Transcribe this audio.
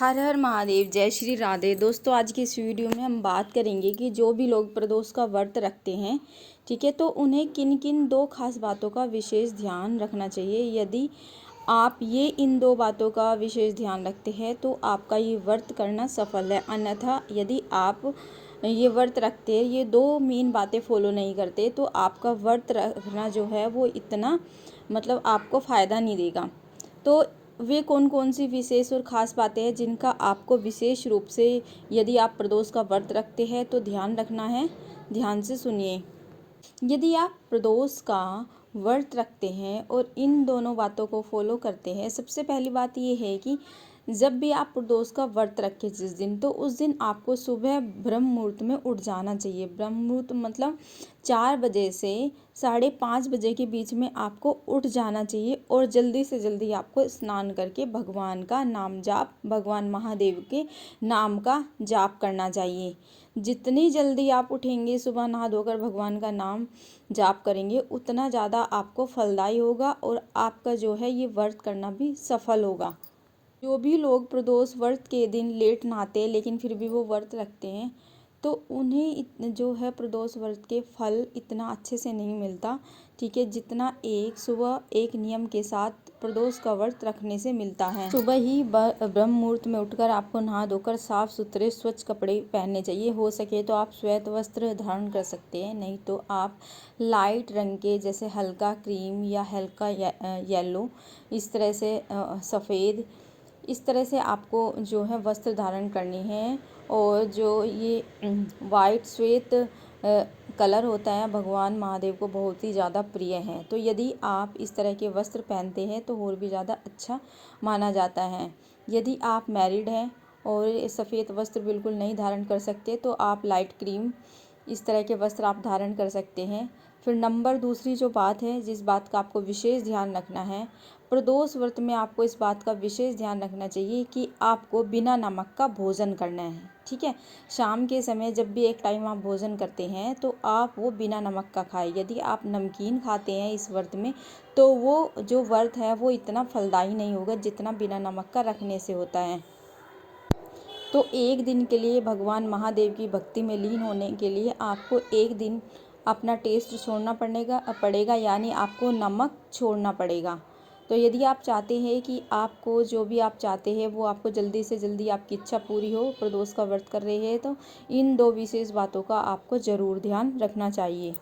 हर हर महादेव, जय श्री राधे। दोस्तों, आज की इस वीडियो में हम बात करेंगे कि जो भी लोग प्रदोष का व्रत रखते हैं, ठीक है, तो उन्हें किन किन दो खास बातों का विशेष ध्यान रखना चाहिए। यदि आप ये इन दो बातों का विशेष ध्यान रखते हैं तो आपका ये व्रत करना सफल है। अन्यथा यदि आप ये व्रत रखते हैं, ये दो मेन बातें फॉलो नहीं करते, तो आपका व्रत रखना जो है वो इतना आपको फ़ायदा नहीं देगा। तो वे कौन कौन सी विशेष और ख़ास बातें हैं जिनका आपको विशेष रूप से, यदि आप प्रदोष का व्रत रखते हैं तो ध्यान रखना है। ध्यान से सुनिए। यदि आप प्रदोष का व्रत रखते हैं और इन दोनों बातों को फॉलो करते हैं, सबसे पहली बात ये है कि जब भी आप प्रदोष का व्रत रखें जिस दिन, तो उस दिन आपको सुबह ब्रह्म मुहूर्त में उठ जाना चाहिए। ब्रह्म मुहूर्त 4 बजे से 5:30 बजे के बीच में आपको उठ जाना चाहिए और जल्दी से जल्दी आपको स्नान करके भगवान का नाम जाप, भगवान महादेव के नाम का जाप करना चाहिए। जितनी जल्दी आप उठेंगे, सुबह नहा धोकर भगवान का नाम जाप करेंगे, उतना ज़्यादा आपको फलदायी होगा और आपका जो है ये व्रत करना भी सफल होगा। जो भी लोग प्रदोष व्रत के दिन लेट नहाते हैं लेकिन फिर भी वो व्रत रखते हैं, तो उन्हें जो है प्रदोष व्रत के फल इतना अच्छे से नहीं मिलता, ठीक है, जितना एक सुबह एक नियम के साथ प्रदोष का व्रत रखने से मिलता है। सुबह ही ब्रह्म मुहूर्त में उठकर आपको नहा धोकर साफ सुथरे स्वच्छ कपड़े पहनने चाहिए। हो सके तो आप श्वेत वस्त्र धारण कर सकते हैं, नहीं तो आप लाइट रंग के, जैसे हल्का क्रीम या हल्का येलो, इस तरह से सफ़ेद, इस तरह से आपको जो है वस्त्र धारण करनी है। और जो ये वाइट श्वेत कलर होता है, भगवान महादेव को बहुत ही ज़्यादा प्रिय है। तो यदि आप इस तरह के वस्त्र पहनते हैं तो और भी ज़्यादा अच्छा माना जाता है। यदि आप मैरिड हैं और सफ़ेद वस्त्र बिल्कुल नहीं धारण कर सकते, तो आप लाइट क्रीम, इस तरह के वस्त्र आप धारण कर सकते हैं। फिर दूसरी जो बात है, जिस बात का आपको विशेष ध्यान रखना है, प्रदोष व्रत में आपको इस बात का विशेष ध्यान रखना चाहिए कि आपको बिना नमक का भोजन करना है, ठीक है। शाम के समय जब भी एक टाइम आप भोजन करते हैं तो आप वो बिना नमक का खाएं। यदि आप नमकीन खाते हैं इस व्रत में, तो वो जो व्रत है वो इतना फलदायी नहीं होगा जितना बिना नमक का रखने से होता है। तो एक दिन के लिए भगवान महादेव की भक्ति में लीन होने के लिए आपको एक दिन अपना टेस्ट छोड़ना पड़ेगा, यानी आपको नमक छोड़ना पड़ेगा। तो यदि आप चाहते हैं कि आपको जो भी आप चाहते हैं वो आपको जल्दी से जल्दी आपकी इच्छा पूरी हो, प्रदोष का व्रत कर रहे हैं, तो इन दो विशेष बातों का आपको ज़रूर ध्यान रखना चाहिए।